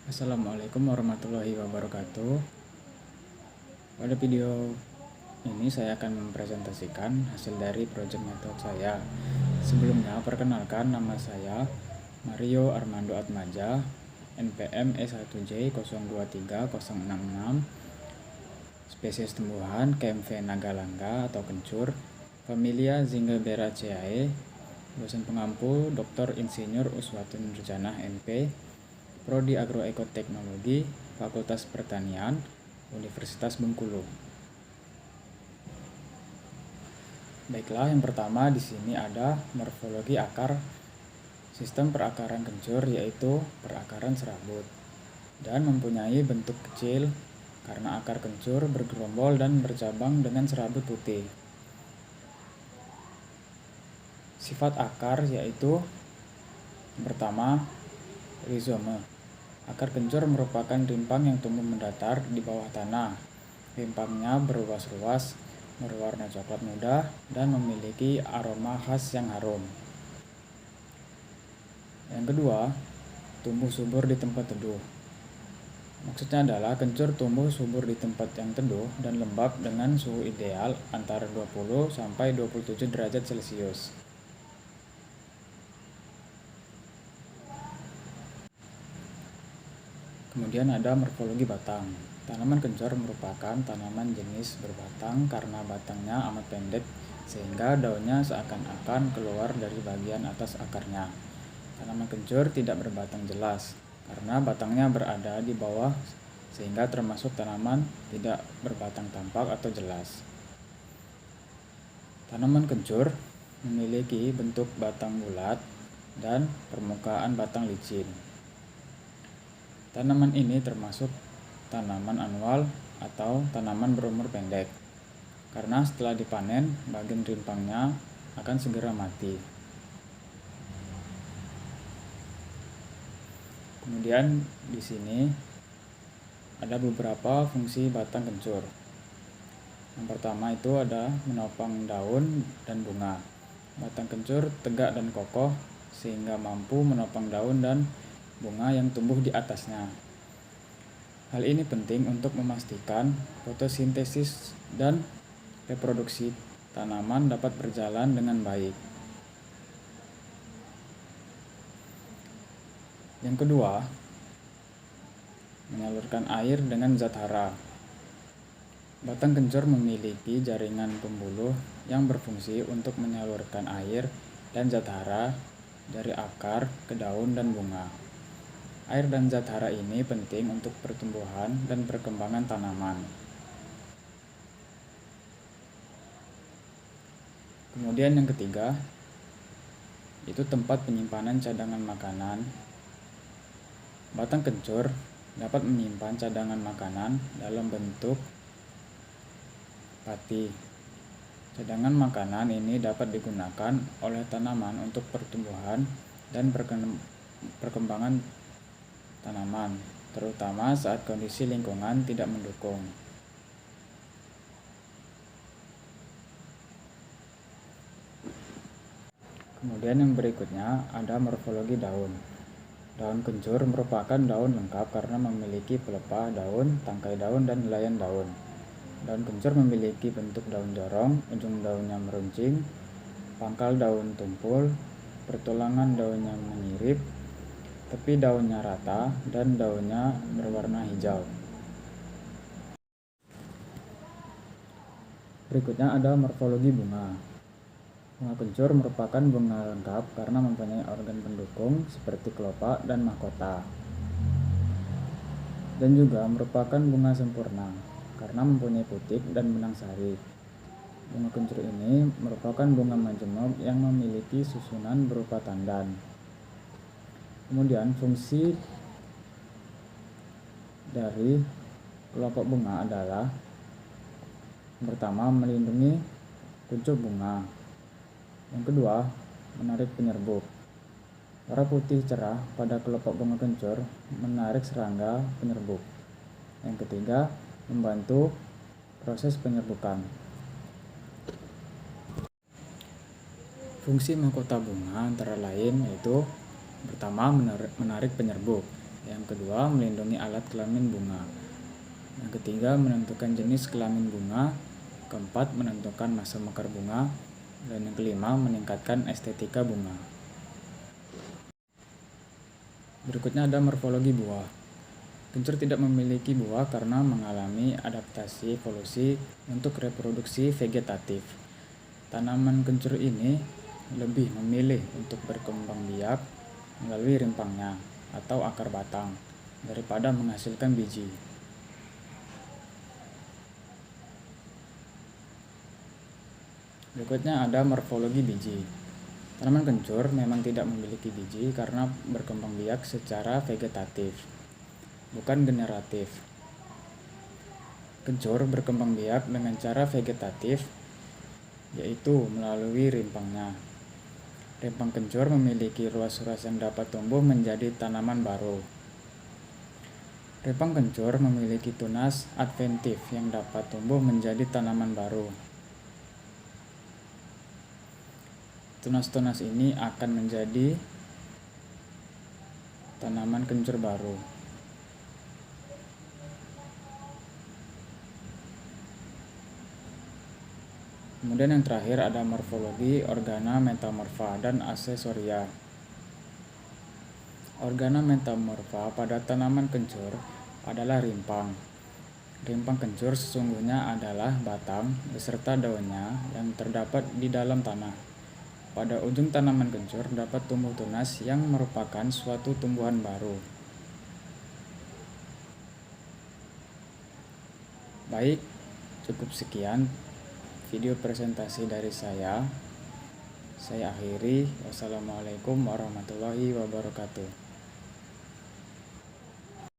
Assalamualaikum warahmatullahi wabarakatuh. Pada video ini saya akan mempresentasikan hasil dari project method saya. Sebelumnya, perkenalkan, nama saya Mario Armando Atmaja, NPM E1J023066, spesies tumbuhan KMV Nagalangga atau kencur, familia Zingiberraceae, dosen pengampu Dr. Insinyur Uswatun Nurjanah MP, Prodi Agroekoteknologi, Fakultas Pertanian, Universitas Bengkulu. Baiklah, yang pertama di sini ada morfologi akar. Sistem perakaran kencur yaitu perakaran serabut dan mempunyai bentuk kecil karena akar kencur bergerombol dan bercabang dengan serabut putih. Sifat akar yaitu pertama, rizome. Akar kencur merupakan rimpang yang tumbuh mendatar di bawah tanah. Rimpangnya berruas-ruas, berwarna coklat muda, dan memiliki aroma khas yang harum. Yang kedua, tumbuh subur di tempat teduh. Maksudnya adalah kencur tumbuh subur di tempat yang teduh dan lembab dengan suhu ideal antara 20 sampai 27 derajat Celcius. Kemudian ada morfologi batang. Tanaman kencur merupakan tanaman jenis berbatang karena batangnya amat pendek sehingga daunnya seakan-akan keluar dari bagian atas akarnya. Tanaman kencur tidak berbatang jelas karena batangnya berada di bawah sehingga termasuk tanaman tidak berbatang tampak atau jelas. Tanaman kencur memiliki bentuk batang bulat dan permukaan batang licin. Tanaman ini termasuk tanaman anual atau tanaman berumur pendek, karena setelah dipanen, bagian rimpangnya akan segera mati. Kemudian di sini ada beberapa fungsi batang kencur. Yang pertama itu ada menopang daun dan bunga. Batang kencur tegak dan kokoh sehingga mampu menopang daun dan bunga yang tumbuh di atasnya. Hal ini penting untuk memastikan fotosintesis dan reproduksi tanaman dapat berjalan dengan baik. Yang kedua, menyalurkan air dengan zat hara. Batang kencur memiliki jaringan pembuluh yang berfungsi untuk menyalurkan air dan zat hara dari akar ke daun dan bunga. Air dan zat hara ini penting untuk pertumbuhan dan perkembangan tanaman. Kemudian yang ketiga, itu tempat penyimpanan cadangan makanan. Batang kencur dapat menyimpan cadangan makanan dalam bentuk pati. Cadangan makanan ini dapat digunakan oleh tanaman untuk pertumbuhan dan perkembangan tanaman, terutama saat kondisi lingkungan tidak mendukung. Kemudian yang berikutnya ada morfologi daun. Daun kencur merupakan daun lengkap karena memiliki pelepah daun, tangkai daun, dan helaian daun. Daun kencur memiliki bentuk daun jorong, ujung daunnya meruncing, pangkal daun tumpul, pertulangan daunnya menyirip, tepi daunnya rata, dan daunnya berwarna hijau. Berikutnya ada morfologi bunga. Bunga kencur merupakan bunga lengkap karena mempunyai organ pendukung seperti kelopak dan mahkota. Dan juga merupakan bunga sempurna karena mempunyai putik dan benang sari. Bunga kencur ini merupakan bunga majemuk yang memiliki susunan berupa tandan. Kemudian fungsi dari kelopak bunga adalah yang pertama, melindungi kuncup bunga. Yang kedua, menarik penyerbuk. Warna putih cerah pada kelopak bunga kencur menarik serangga penyerbuk. Yang ketiga, membantu proses penyerbukan. Fungsi mahkota bunga antara lain yaitu pertama, menarik penyerbuk. Yang kedua, melindungi alat kelamin bunga. Yang ketiga, menentukan jenis kelamin bunga. Keempat, menentukan masa mekar bunga. Dan yang kelima, meningkatkan estetika bunga. Berikutnya ada morfologi buah. Kencur tidak memiliki buah karena mengalami adaptasi evolusi untuk reproduksi vegetatif. Tanaman kencur ini lebih memilih untuk berkembang biak melalui rimpangnya atau akar batang daripada menghasilkan biji. Berikutnya ada morfologi biji. Tanaman kencur memang tidak memiliki biji karena berkembang biak secara vegetatif, bukan generatif. Kencur berkembang biak dengan cara vegetatif, yaitu melalui rimpangnya. Rimpang kencur memiliki ruas-ruas yang dapat tumbuh menjadi tanaman baru. Rimpang kencur memiliki tunas adventif yang dapat tumbuh menjadi tanaman baru. Tunas-tunas ini akan menjadi tanaman kencur baru. Kemudian yang terakhir ada morfologi organa metamorfa dan aksesoria. Organa metamorfa pada tanaman kencur adalah rimpang. Rimpang kencur sesungguhnya adalah batang beserta daunnya yang terdapat di dalam tanah. Pada ujung tanaman kencur dapat tumbuh tunas yang merupakan suatu tumbuhan baru. Baik, cukup sekian video presentasi dari saya. Saya akhiri. Wassalamualaikum warahmatullahi wabarakatuh.